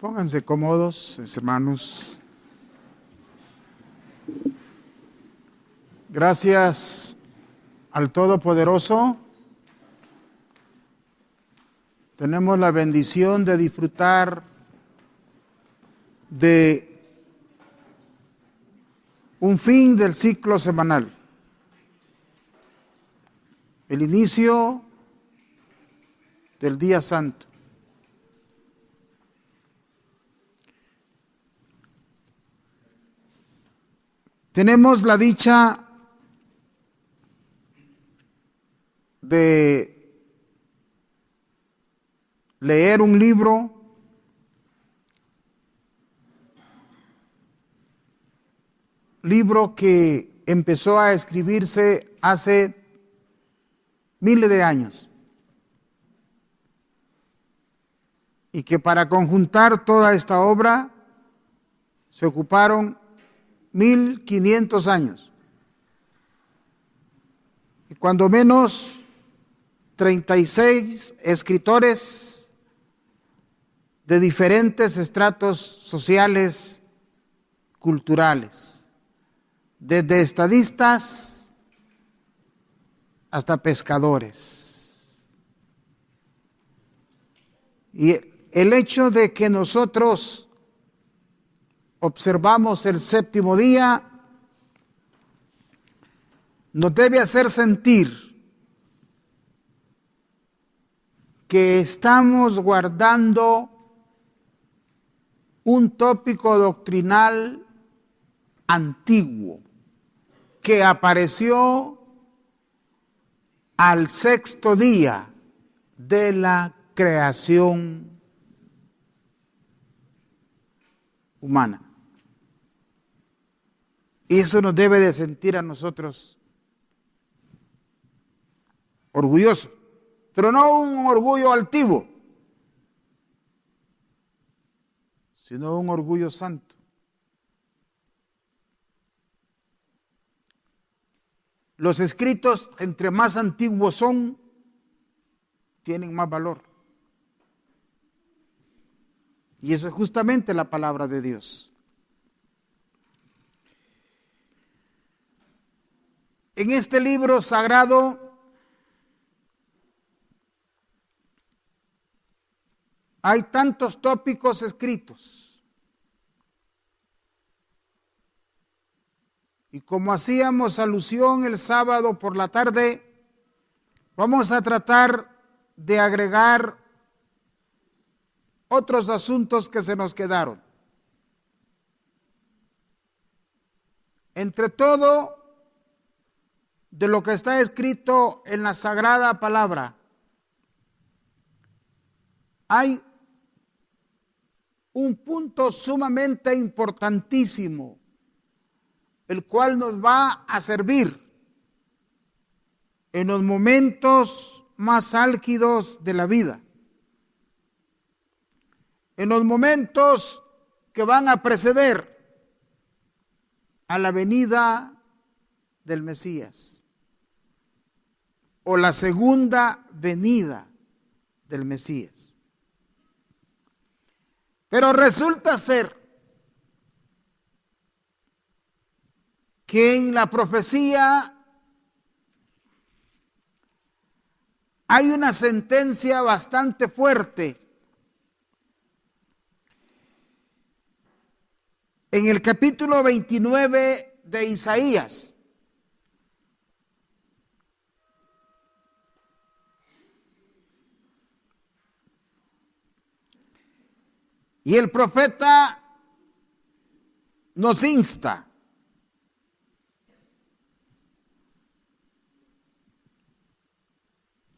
Pónganse cómodos, mis hermanos. Gracias al Todopoderoso. Tenemos la bendición de disfrutar de un fin del ciclo semanal. El inicio del día santo. Tenemos la dicha de leer un libro que empezó a escribirse hace miles de años y que para conjuntar toda esta obra se ocuparon 1500 años y cuando menos 36 escritores de diferentes estratos sociales, culturales, desde estadistas hasta pescadores. Y el hecho de que nosotros observamos el séptimo día nos debe hacer sentir que estamos guardando un tópico doctrinal antiguo que apareció al sexto día de la creación humana. Y eso nos debe de sentir a nosotros orgullosos, pero no un orgullo altivo, sino un orgullo santo. Los escritos, entre más antiguos son, tienen más valor. Y eso es justamente la palabra de Dios. En este libro sagrado hay tantos tópicos escritos. Y como hacíamos alusión el sábado por la tarde, vamos a tratar de agregar otros asuntos que se nos quedaron. Entre todo, de lo que está escrito en la Sagrada Palabra, hay un punto sumamente importantísimo, el cual nos va a servir en los momentos más álgidos de la vida, en los momentos que van a preceder a la venida del Mesías o la segunda venida del Mesías. Pero resulta ser que en la profecía hay una sentencia bastante fuerte. En el capítulo 29 de Isaías, y el profeta nos insta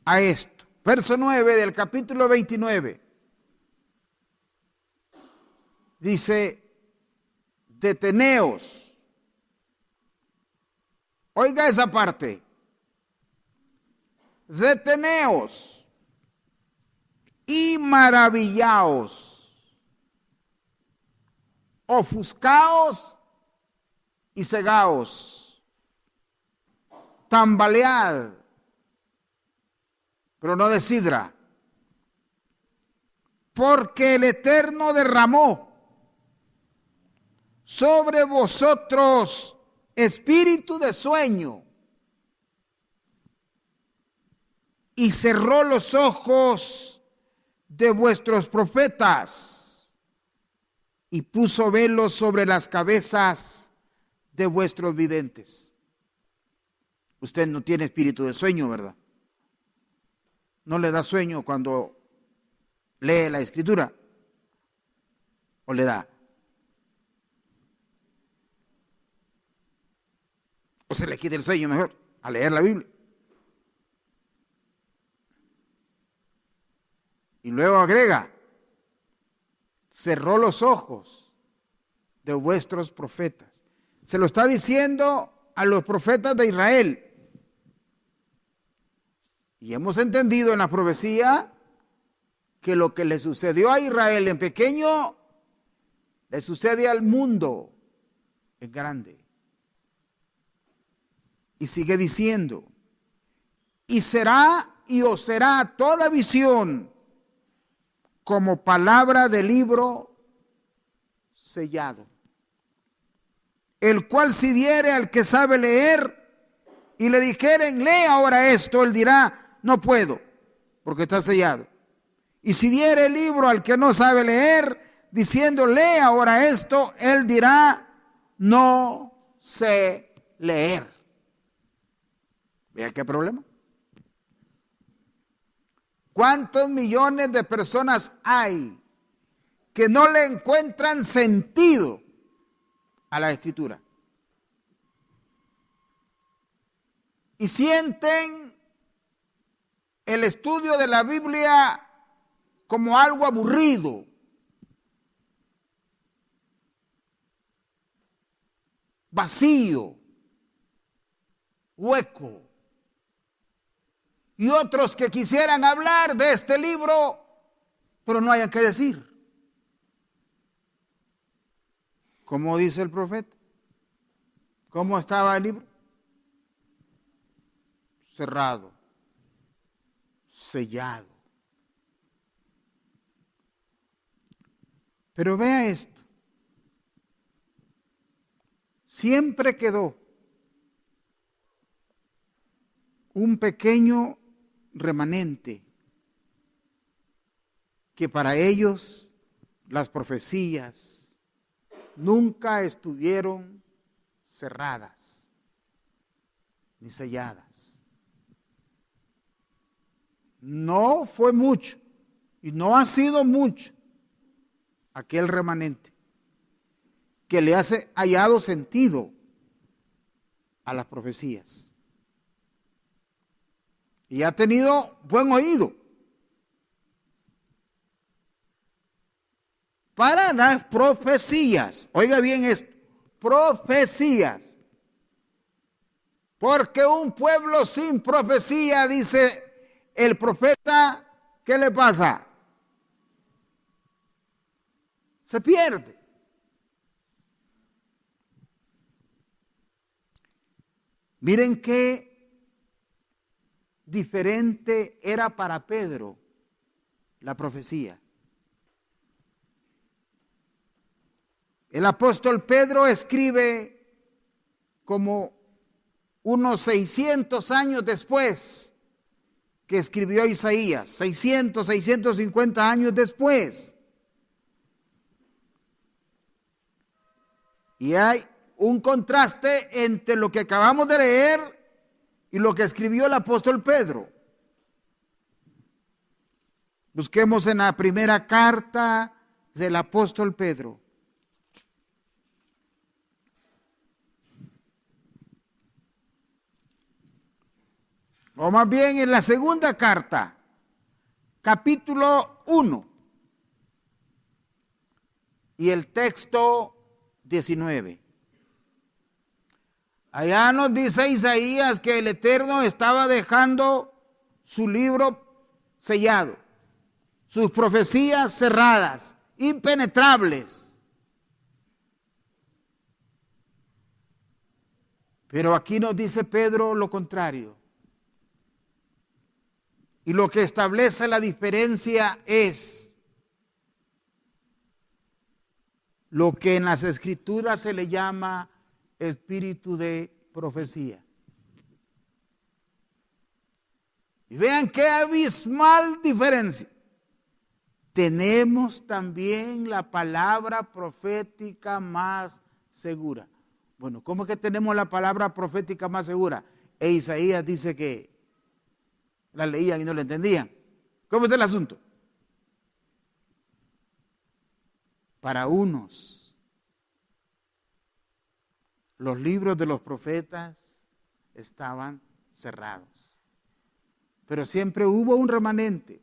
a esto. Verso 9 del capítulo 29 dice: deteneos. Oiga esa parte. Deteneos y maravillaos. Ofuscaos y cegaos. Tambalead, pero no de sidra. porque el Eterno derramó sobre vosotros espíritu de sueño y cerró los ojos de vuestros profetas y puso velos sobre las cabezas de vuestros videntes. Usted no tiene espíritu de sueño, ¿verdad? ¿No le da sueño cuando lee la Escritura? ¿O le da? ¿O se le quita el sueño mejor a leer la Biblia? Y luego agrega, cerró los ojos de vuestros profetas. Se lo está diciendo a los profetas de Israel. Y hemos entendido en la profecía que lo que le sucedió a Israel en pequeño, le sucede al mundo en grande. Y sigue diciendo, y será y os será toda visión como palabra de libro sellado, el cual si diere al que sabe leer y le dijeren, lee ahora esto, él dirá, no puedo, porque está sellado. Y si diere el libro al que no sabe leer, diciendo, lee ahora esto, él dirá, no sé leer. ¿Vea qué problema? ¿Cuántos millones de personas hay que no le encuentran sentido a la Escritura? Y sienten el estudio de la Biblia como algo aburrido. Vacío, hueco. Y otros que quisieran hablar de este libro, pero no hayan que decir. ¿Cómo dice el profeta? ¿Cómo estaba el libro? Cerrado, sellado. Pero vea esto. Siempre quedó un pequeño remanente que para ellos las profecías nunca estuvieron cerradas ni selladas. No fue mucho y no ha sido mucho aquel remanente que le ha hallado sentido a las profecías. Y ha tenido buen oído para las profecías. Oiga bien esto, profecías. Porque un pueblo sin profecía, dice el profeta, ¿qué le pasa? Se pierde. Miren qué diferente era para Pedro la profecía. El apóstol Pedro escribe como unos 600 años después que escribió Isaías, 650 años después. Y hay un contraste entre lo que acabamos de leer y lo que escribió el apóstol Pedro. Busquemos en la primera carta del apóstol Pedro. O más bien en la segunda carta, capítulo 1 y el texto 19. Allá nos dice Isaías que el Eterno estaba dejando su libro sellado, sus profecías cerradas, impenetrables. Pero aquí nos dice Pedro lo contrario. Y lo que establece la diferencia es lo que en las Escrituras se le llama espíritu de profecía. Y vean qué abismal diferencia. Tenemos también la palabra profética más segura. Bueno, ¿cómo es que tenemos la palabra profética más segura? Isaías dice que la leían y no la entendían. ¿Cómo es el asunto? Para unos, los libros de los profetas estaban cerrados. Pero siempre hubo un remanente,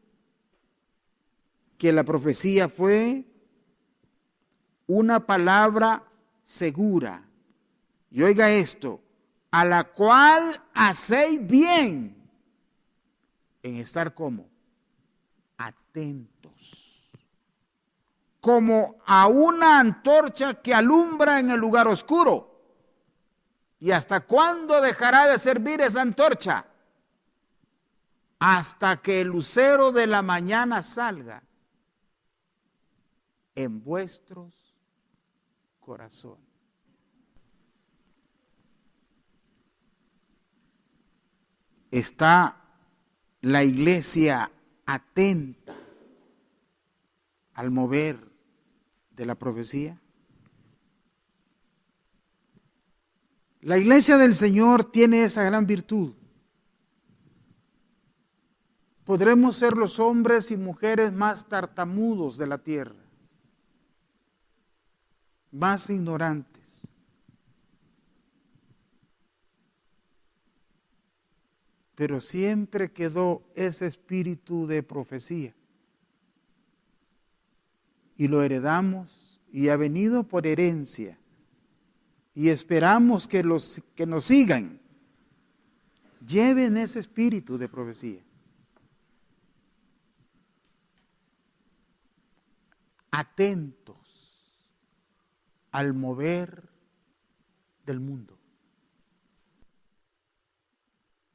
que la profecía fue una palabra segura. Y oiga esto, a la cual hacéis bien en estar como atentos, como a una antorcha que alumbra en el lugar oscuro. ¿Y hasta cuándo dejará de servir esa antorcha? Hasta que el lucero de la mañana salga en vuestros corazones. ¿Está la iglesia atenta al mover de la profecía? La iglesia del Señor tiene esa gran virtud. Podremos ser los hombres y mujeres más tartamudos de la tierra, más ignorantes, pero siempre quedó ese espíritu de profecía y lo heredamos y ha venido por herencia y esperamos que los que nos sigan lleven ese espíritu de profecía. Atentos al mover del mundo.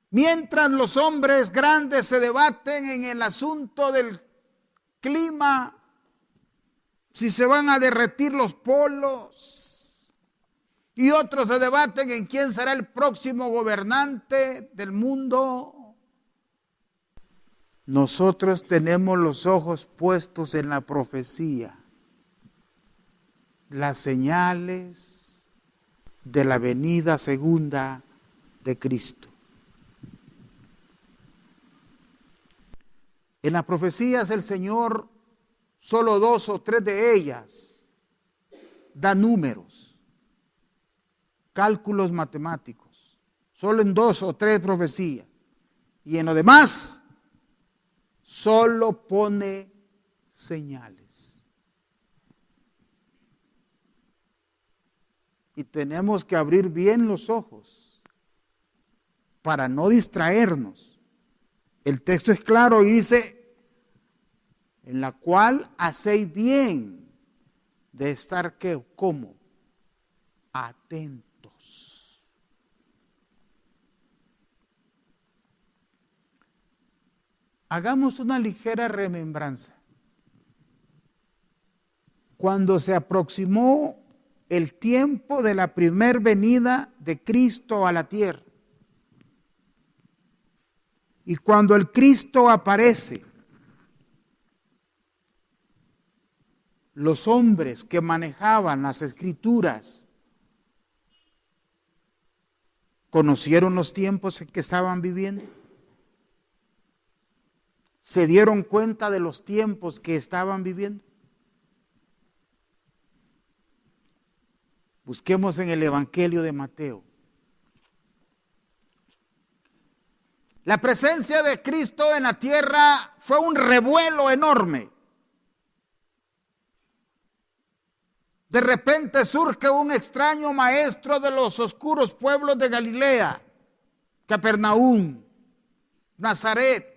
Mientras los hombres grandes se debaten en el asunto del clima, si se van a derretir los polos, y otros se debaten en quién será el próximo gobernante del mundo, nosotros tenemos los ojos puestos en la profecía, las señales de la venida segunda de Cristo. En las profecías el Señor, solo 2 o 3 de ellas, da números, cálculos matemáticos, solo en 2 o 3 profecías. Y en lo demás, solo pone señales. Y tenemos que abrir bien los ojos para no distraernos. El texto es claro y dice, en la cual hacéis bien de estar, ¿qué? ¿Cómo? Atentos. Hagamos una ligera remembranza. Cuando se aproximó el tiempo de la primer venida de Cristo a la tierra, y cuando el Cristo aparece, los hombres que manejaban las Escrituras conocieron los tiempos en que estaban viviendo. ¿Se dieron cuenta de los tiempos que estaban viviendo? Busquemos en el Evangelio de Mateo. La presencia de Cristo en la tierra fue un revuelo enorme. De repente surge un extraño maestro de los oscuros pueblos de Galilea, Capernaum, Nazaret,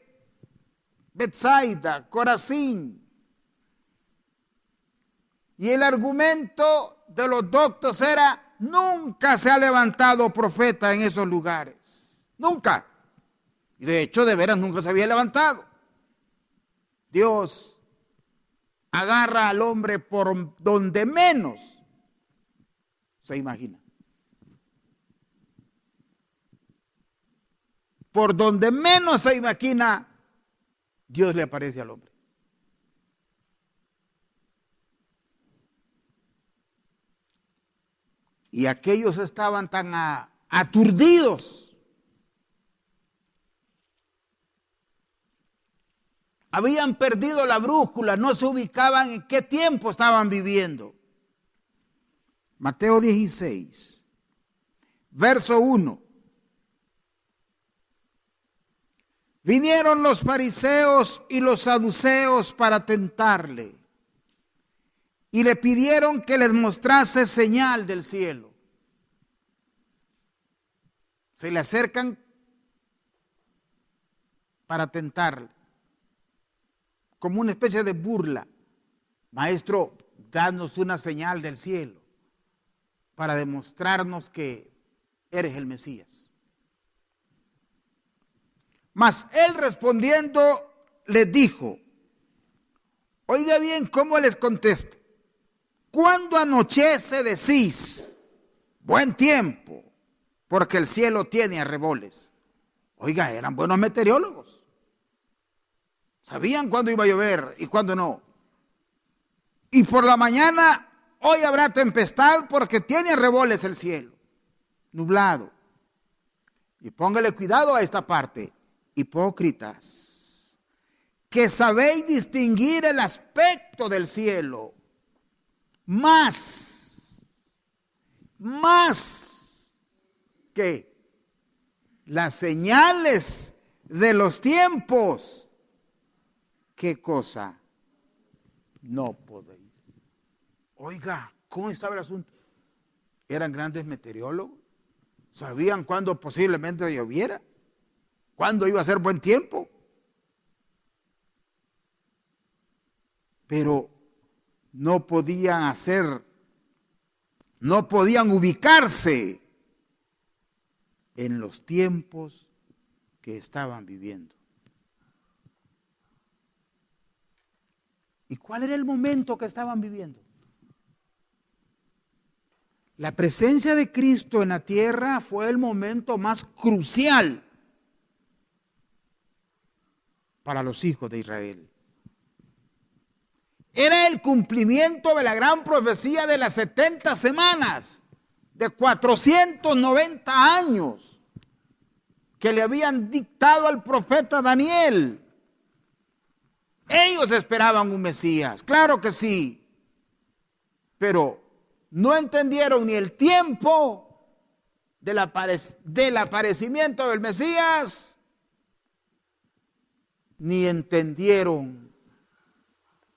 Betsaida, Corazín. Y el argumento de los doctos era: nunca se ha levantado profeta en esos lugares. Nunca. Y de hecho, de veras, nunca se había levantado. Dios agarra al hombre por donde menos se imagina. Por donde menos se imagina, Dios le aparece al hombre. Y aquellos estaban tan aturdidos. Habían perdido la brújula, no se ubicaban en qué tiempo estaban viviendo. Mateo 16, verso 1. Vinieron los fariseos y los saduceos para tentarle y le pidieron que les mostrase señal del cielo. Se le acercan para tentarle, como una especie de burla. Maestro, danos una señal del cielo para demostrarnos que eres el Mesías. Mas él respondiendo les dijo, oiga bien cómo les contesto. Cuando anochece decís, buen tiempo, porque el cielo tiene arreboles. Oiga, eran buenos meteorólogos. Sabían cuándo iba a llover y cuándo no. Y por la mañana, hoy habrá tempestad porque tiene arreboles el cielo, nublado. Y póngale cuidado a esta parte. Hipócritas, que sabéis distinguir el aspecto del cielo, más que las señales de los tiempos. ¿Qué cosa? No podéis. Oiga, ¿cómo estaba el asunto? ¿Eran grandes meteorólogos? ¿Sabían cuándo posiblemente lloviera? ¿Cuándo iba a ser buen tiempo? Pero no podían ubicarse en los tiempos que estaban viviendo. ¿Y cuál era el momento que estaban viviendo? La presencia de Cristo en la tierra fue el momento más crucial para los hijos de Israel. Era el cumplimiento de la gran profecía de las 70 semanas, de 490 años, que le habían dictado al profeta Daniel. Ellos esperaban un Mesías, claro que sí, pero no entendieron ni el tiempo del aparecimiento del Mesías, ni entendieron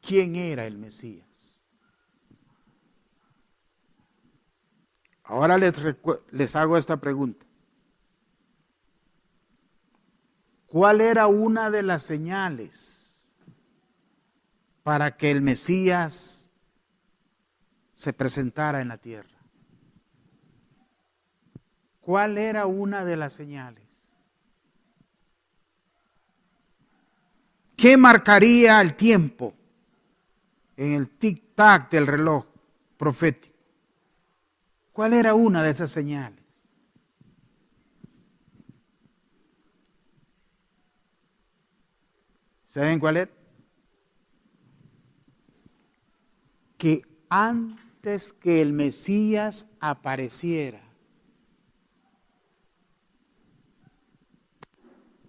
quién era el Mesías. Ahora les hago esta pregunta. ¿Cuál era una de las señales para que el Mesías se presentara en la tierra? ¿Cuál era una de las señales? ¿Qué marcaría el tiempo en el tic-tac del reloj profético? ¿Cuál era una de esas señales? ¿Saben cuál era? Que antes que el Mesías apareciera,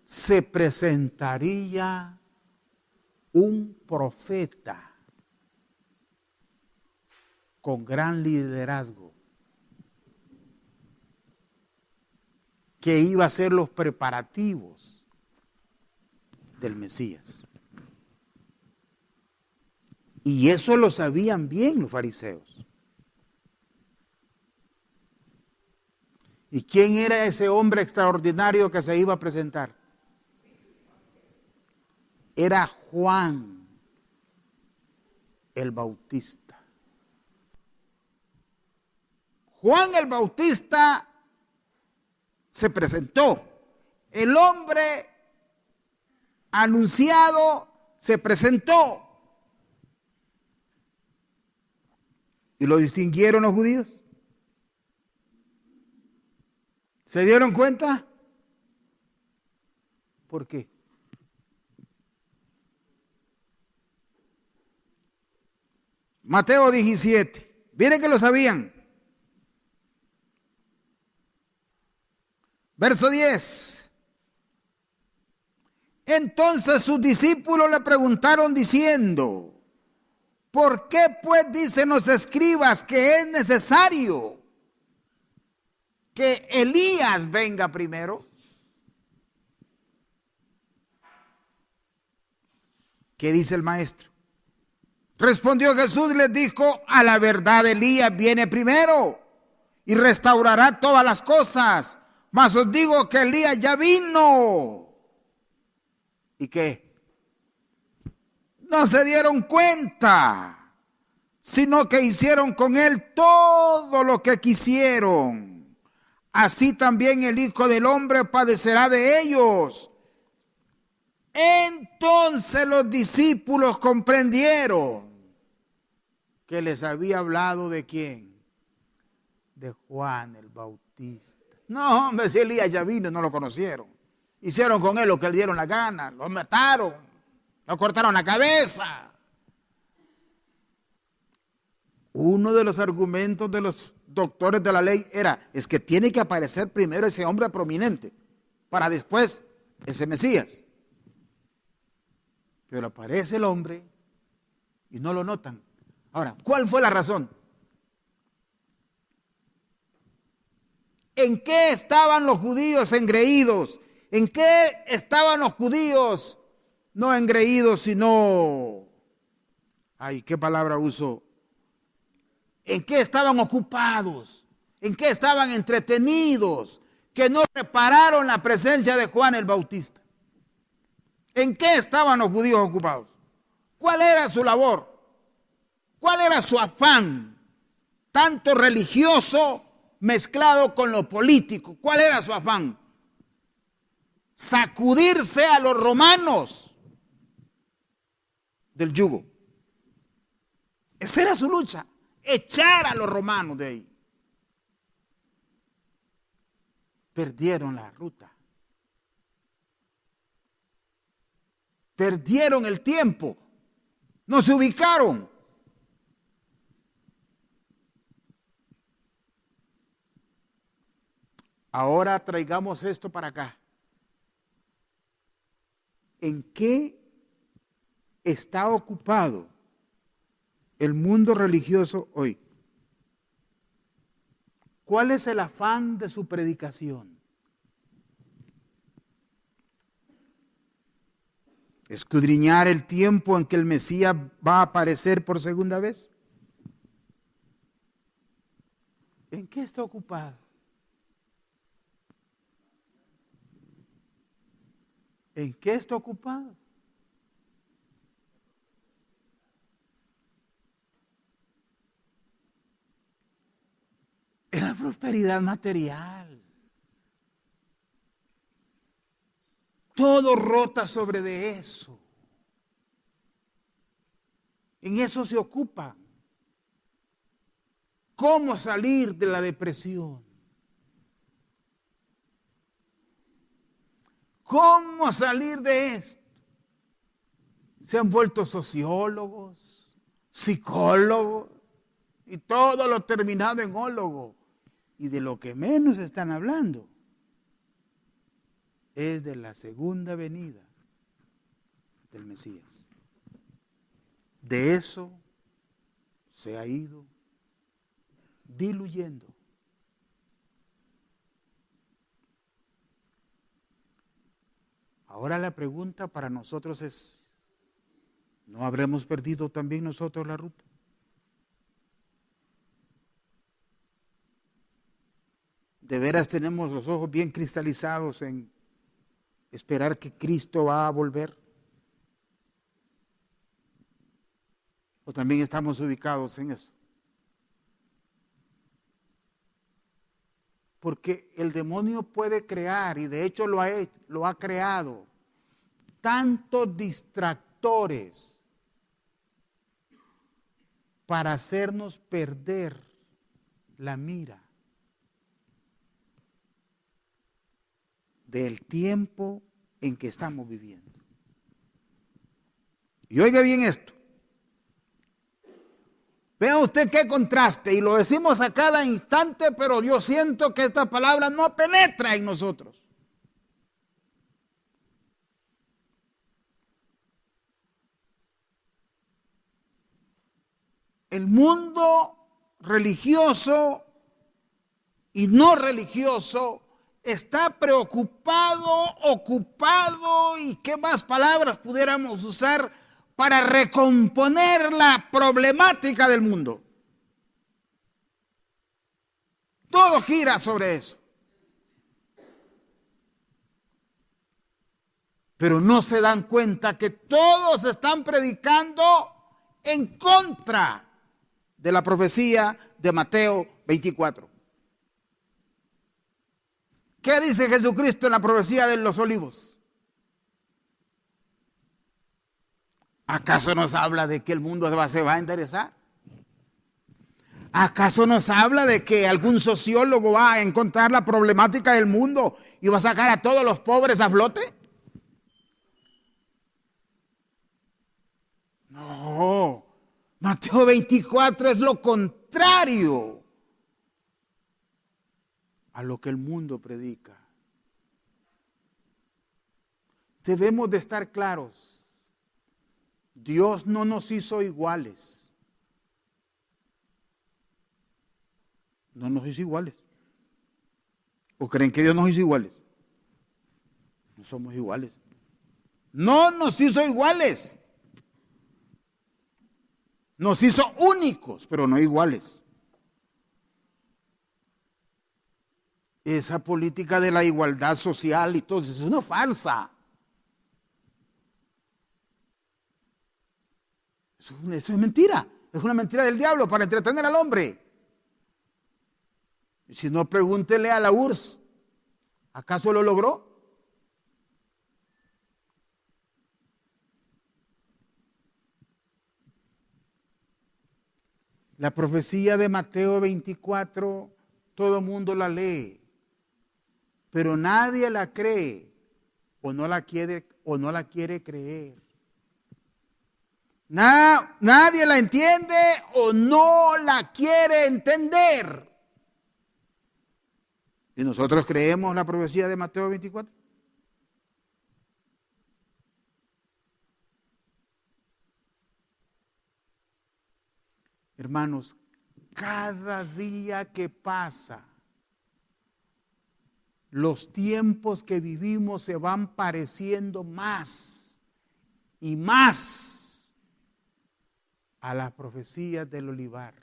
se presentaría un profeta con gran liderazgo que iba a hacer los preparativos del Mesías. Y eso lo sabían bien los fariseos. ¿Y quién era ese hombre extraordinario que se iba a presentar? Era Juan el Bautista. Juan el Bautista se presentó. El hombre anunciado se presentó. ¿Y lo distinguieron los judíos? ¿Se dieron cuenta? ¿Por qué? Mateo 17. Miren que lo sabían. Verso 10. Entonces sus discípulos le preguntaron diciendo: ¿por qué pues dicen los escribas que es necesario que Elías venga primero? ¿Qué dice el maestro? Respondió Jesús y les dijo: a la verdad Elías viene primero y restaurará todas las cosas. Mas os digo que Elías ya vino. ¿Y qué? No se dieron cuenta, sino que hicieron con él todo lo que quisieron. Así también el Hijo del Hombre padecerá de ellos. Entonces los discípulos comprendieron que les había hablado ¿de quién? De Juan el Bautista. No, hombre, si Elías ya vino, no lo conocieron. Hicieron con él lo que le dieron la gana, lo mataron, lo cortaron la cabeza. Uno de los argumentos de los doctores de la ley es que tiene que aparecer primero ese hombre prominente, para después ese Mesías. Pero aparece el hombre y no lo notan. Ahora, ¿cuál fue la razón? ¿En qué estaban los judíos engreídos? ¿En qué estaban los judíos no engreídos, sino... ay, ¿qué palabra uso? ¿En qué estaban ocupados? ¿En qué estaban entretenidos? Que no repararon la presencia de Juan el Bautista. ¿En qué estaban los judíos ocupados? ¿Cuál era su labor? ¿Cuál era su afán? Tanto religioso mezclado con lo político. ¿Cuál era su afán? Sacudirse a los romanos del yugo. Esa era su lucha. Echar a los romanos de ahí. Perdieron la ruta. Perdieron el tiempo. No se ubicaron. Ahora traigamos esto para acá. ¿En qué está ocupado el mundo religioso hoy? ¿Cuál es el afán de su predicación? ¿Escudriñar el tiempo en que el Mesías va a aparecer por segunda vez? ¿En qué está ocupado? ¿En qué está ocupado? En la prosperidad material. Todo rota sobre de eso. En eso se ocupa. ¿Cómo salir de la depresión? ¿Cómo salir de esto? Se han vuelto sociólogos, psicólogos y todo lo terminado en ólogo. Y de lo que menos están hablando es de la segunda venida del Mesías. De eso se ha ido diluyendo. Ahora la pregunta para nosotros es, ¿no habremos perdido también nosotros la ruta? ¿De veras tenemos los ojos bien cristalizados en esperar que Cristo va a volver? ¿O también estamos ubicados en eso? Porque el demonio puede crear, y de hecho lo ha creado, tantos distractores para hacernos perder la mira del tiempo en que estamos viviendo. Y oiga bien esto. Vea usted qué contraste, y lo decimos a cada instante, pero yo siento que esta palabra no penetra en nosotros. El mundo religioso y no religioso está preocupado, ocupado, y qué más palabras pudiéramos usar para recomponer la problemática del mundo. Todo gira sobre eso. Pero no se dan cuenta que todos están predicando en contra de la profecía de Mateo 24. ¿Qué dice Jesucristo en la profecía de los olivos? ¿Acaso nos habla de que el mundo se va a enderezar? ¿Acaso nos habla de que algún sociólogo va a encontrar la problemática del mundo y va a sacar a todos los pobres a flote? No, Mateo 24 es lo contrario a lo que el mundo predica. Debemos de estar claros. Dios no nos hizo iguales. No nos hizo iguales. ¿O creen que Dios nos hizo iguales? No somos iguales. No nos hizo iguales. Nos hizo únicos, pero no iguales. Esa política de la igualdad social y todo eso es una farsa. Eso es mentira. Es una mentira del diablo para entretener al hombre. Y si no, pregúntele a la URSS. ¿Acaso lo logró? La profecía de Mateo 24, todo el mundo la lee, pero nadie la cree o no la quiere creer. Nadie la entiende o no la quiere entender. ¿Y nosotros creemos la profecía de Mateo 24? Hermanos, cada día que pasa, los tiempos que vivimos se van pareciendo más y más a las profecías del olivar.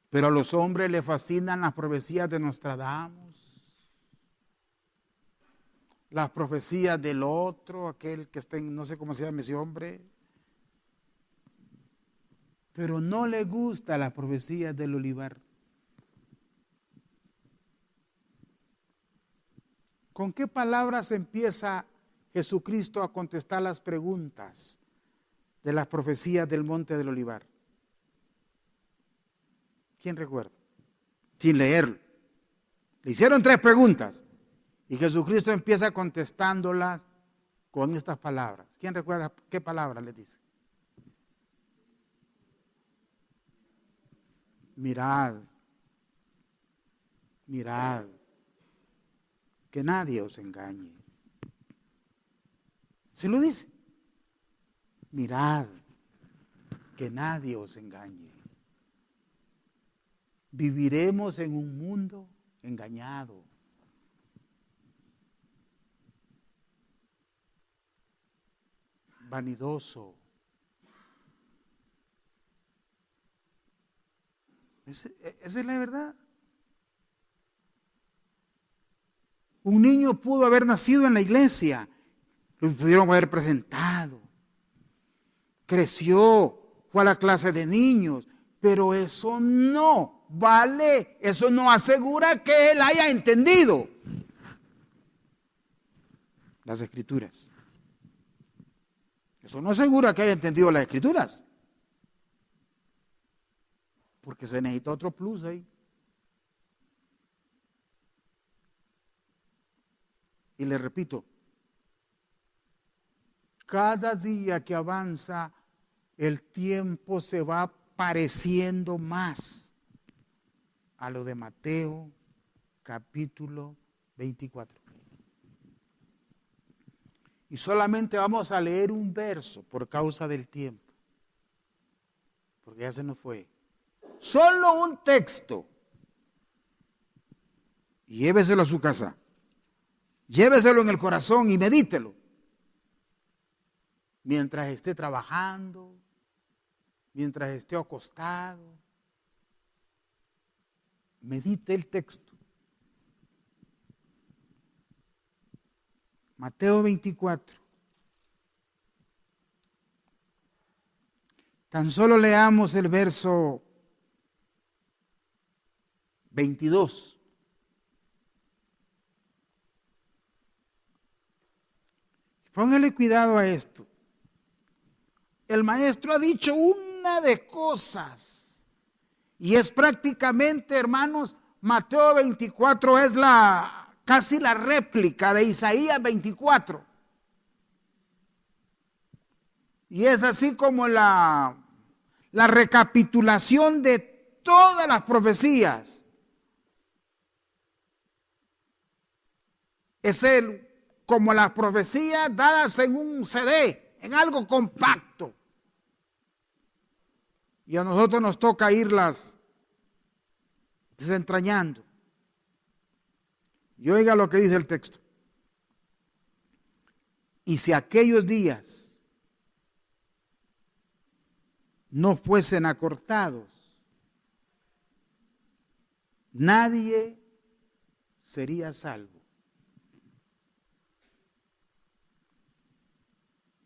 Pero a los hombres les fascinan las profecías de Nostradamus, las profecías del otro, aquel que está en, no sé cómo se llama ese hombre. Pero no le gusta la profecía del olivar. ¿Con qué palabras empieza Jesucristo a contestar las preguntas de las profecías del monte del olivar? ¿Quién recuerda? Sin leerlo. Le hicieron 3 preguntas y Jesucristo empieza contestándolas con estas palabras. ¿Quién recuerda qué palabras les dice? Mirad, mirad, que nadie os engañe. ¿Se lo dice? Mirad, que nadie os engañe. Viviremos en un mundo engañado. Vanidoso. Esa es la verdad. Un niño pudo haber nacido en la iglesia, lo pudieron haber presentado, creció, fue a la clase de niños, pero eso no vale, eso no asegura que él haya entendido las Escrituras. Eso no asegura que haya entendido las Escrituras, porque se necesita otro plus ahí. Y le repito, cada día que avanza, el tiempo se va pareciendo más a lo de Mateo capítulo 24. Y solamente vamos a leer un verso por causa del tiempo, porque ya se nos fue. Solo un texto. Lléveselo a su casa. Lléveselo en el corazón y medítelo. Mientras esté trabajando, mientras esté acostado, medite el texto. Mateo 24. Tan solo leamos el verso 22. Póngale cuidado a esto. El maestro ha dicho una de cosas. Y es prácticamente, hermanos, Mateo 24 es casi la réplica de Isaías 24. Y es así como la recapitulación de todas las profecías. Es como las profecías dadas en un CD, en algo compacto. Y a nosotros nos toca irlas desentrañando. Y oiga lo que dice el texto. Y si aquellos días no fuesen acortados, nadie sería salvo.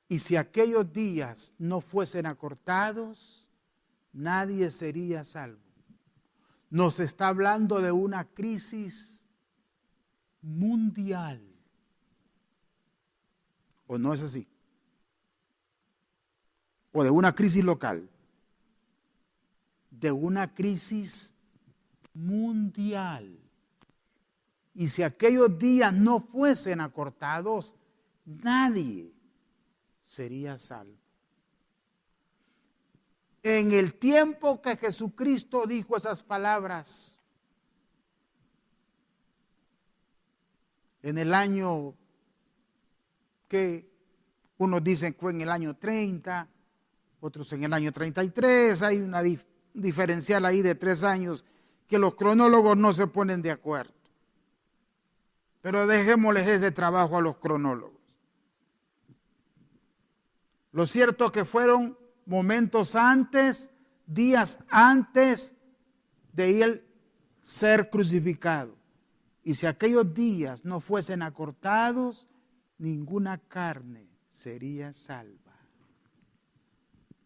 Y si aquellos días no fuesen acortados, nadie sería salvo. Nos está hablando de una crisis mundial. ¿O no es así? O de una crisis local. De una crisis mundial. Y si aquellos días no fuesen acortados, nadie sería salvo. En el tiempo que Jesucristo dijo esas palabras, en el año que unos dicen fue en el año 30, otros en el año 33, hay una diferencial ahí de 3 años que los cronólogos no se ponen de acuerdo. Pero dejémosles ese trabajo a los cronólogos. Lo cierto es que fueron momentos antes, días antes de él ser crucificado. Y si aquellos días no fuesen acortados, ninguna carne sería salva.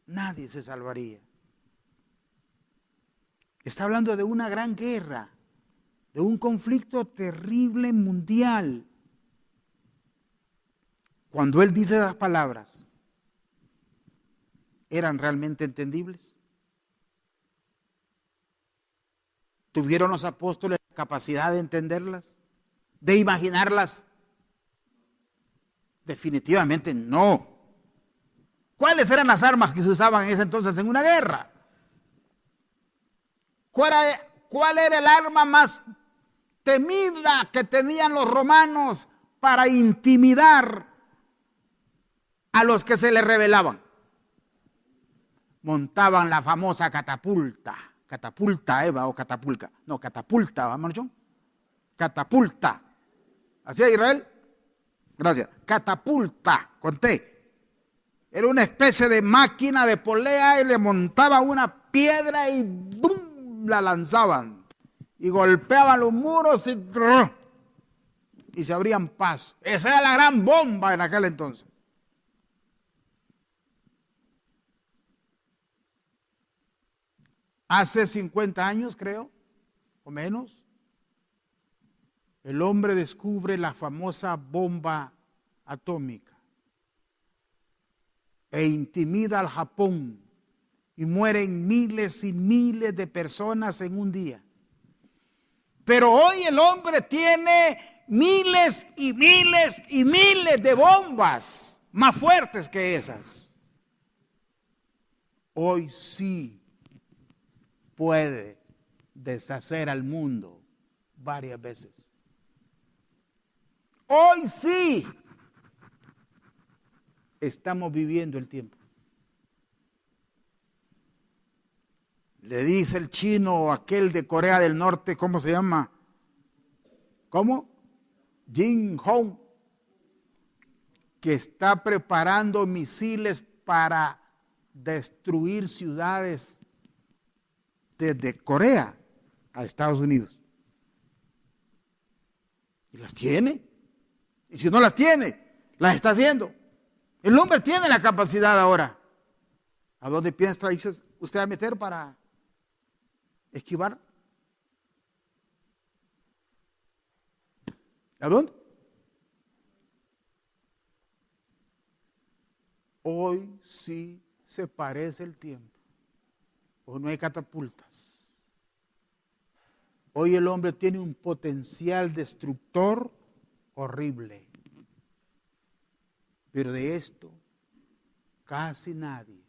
Nadie se salvaría. Está hablando de una gran guerra, de un conflicto terrible mundial. Cuando él dice esas palabras, ¿eran realmente entendibles? ¿Tuvieron los apóstoles la capacidad de entenderlas? ¿De imaginarlas? Definitivamente no. ¿Cuáles eran las armas que se usaban en ese entonces en una guerra? ¿Cuál era el arma más temida que tenían los romanos para intimidar a los que se les rebelaban? Montaban la famosa catapulta. Catapulta, Eva, o catapulca. No, catapulta, vamos, John. Catapulta. ¿Así es, Israel? Gracias. Catapulta, conté. Era una especie de máquina de polea y le montaba una piedra y ¡bum!, la lanzaban. Y golpeaban los muros y se abrían paso. Esa era la gran bomba en aquel entonces. Hace 50 años, creo, o menos, el hombre descubre la famosa bomba atómica. e intimida al Japón y mueren miles y miles de personas en un día. Pero hoy el hombre tiene miles y miles y miles de bombas más fuertes que esas. Hoy sí puede deshacer al mundo varias veces. Hoy sí estamos viviendo el tiempo. Le dice el chino, aquel de Corea del Norte, ¿cómo se llama? ¿Cómo? Jin Hong, que está preparando misiles para destruir ciudades desde Corea a Estados Unidos. Y las tiene. Y si no las tiene, las está haciendo. El hombre tiene la capacidad ahora. ¿A dónde piensa usted a meter para esquivar? ¿A dónde? Hoy sí se parece el tiempo. Hoy no hay catapultas. Hoy el hombre tiene un potencial destructor horrible. Pero de esto casi nadie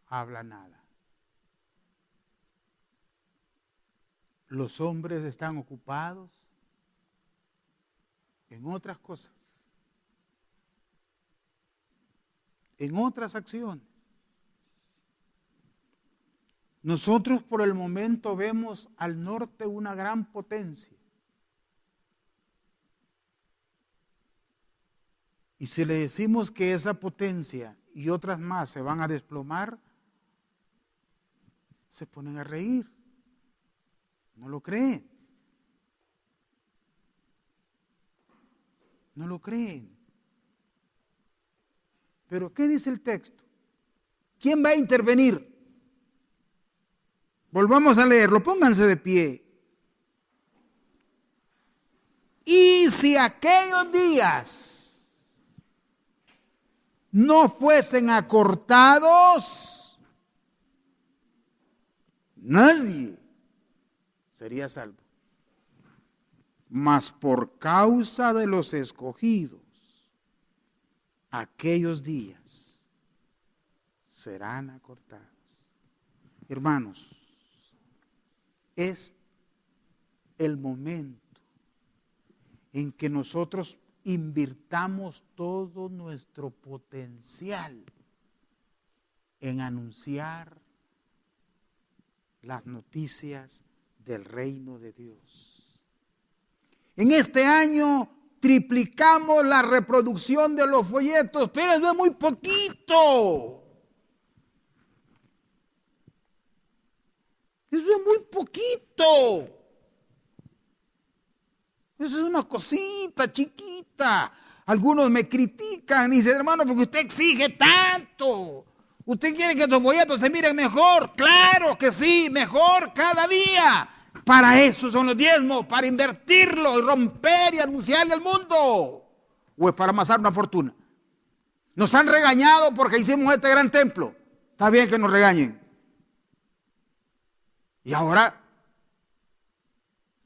habla nada. Los hombres están ocupados en otras cosas, en otras acciones. Nosotros por el momento vemos al norte una gran potencia. Y si le decimos que esa potencia y otras más se van a desplomar, se ponen a reír. No lo creen. No lo creen. Pero ¿qué dice el texto? ¿Quién va a intervenir? Volvamos a leerlo, pónganse de pie. Y si aquellos días no fuesen acortados, nadie sería salvo. Mas por causa de los escogidos, aquellos días serán acortados. Hermanos, es el momento en que nosotros invirtamos todo nuestro potencial en anunciar las noticias del reino de Dios. En este año triplicamos la reproducción de los folletos, pero eso es muy poquito. Eso es muy poquito. Eso es una cosita chiquita. Algunos me critican y dicen, hermano, porque usted exige tanto. ¿Usted quiere que los folletos se miren mejor? Claro que sí, mejor cada día. Para eso son los diezmos, para invertirlo y romper y anunciarle al mundo. ¿O es para amasar una fortuna? Nos han regañado porque hicimos este gran templo. Está bien que nos regañen. Y ahora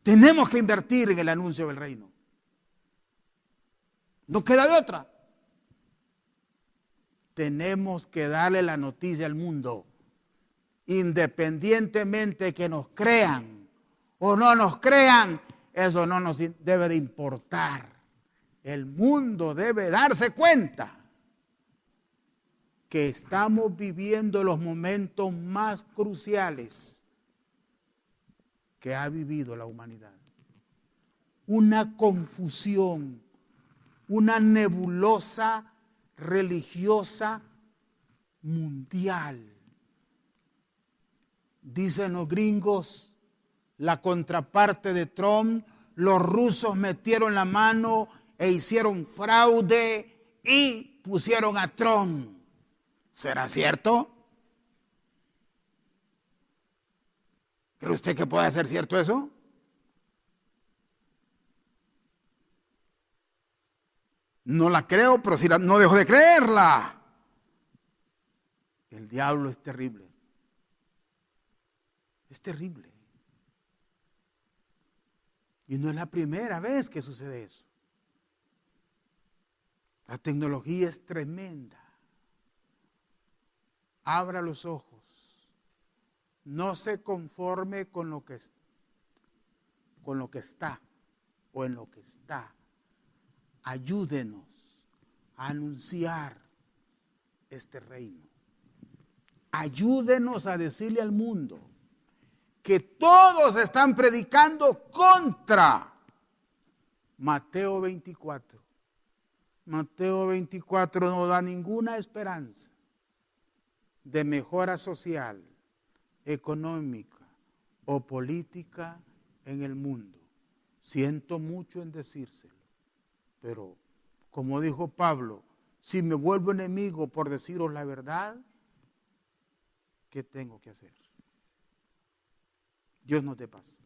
tenemos que invertir en el anuncio del reino. No queda de otra. Tenemos que darle la noticia al mundo, independientemente que nos crean o no nos crean, eso no nos debe de importar. El mundo debe darse cuenta que estamos viviendo los momentos más cruciales que ha vivido la humanidad. Una confusión, una nebulosa religiosa mundial. Dicen los gringos, la contraparte de Trump, los rusos metieron la mano e hicieron fraude y pusieron a Trump. ¿Será cierto? ¿Cree usted que puede ser cierto eso? No la creo, pero no dejo de creerla. El diablo es terrible. Es terrible. Y no es la primera vez que sucede eso. La tecnología es tremenda. Abra los ojos. No se conforme con lo que está o en lo que está. Ayúdenos a anunciar este reino. Ayúdenos a decirle al mundo que todos están predicando contra Mateo 24. Mateo 24 no da ninguna esperanza de mejora social, económica o política en el mundo. Siento mucho en decírselo, pero como dijo Pablo, si me vuelvo enemigo por deciros la verdad, ¿qué tengo que hacer? Dios nos dé paz.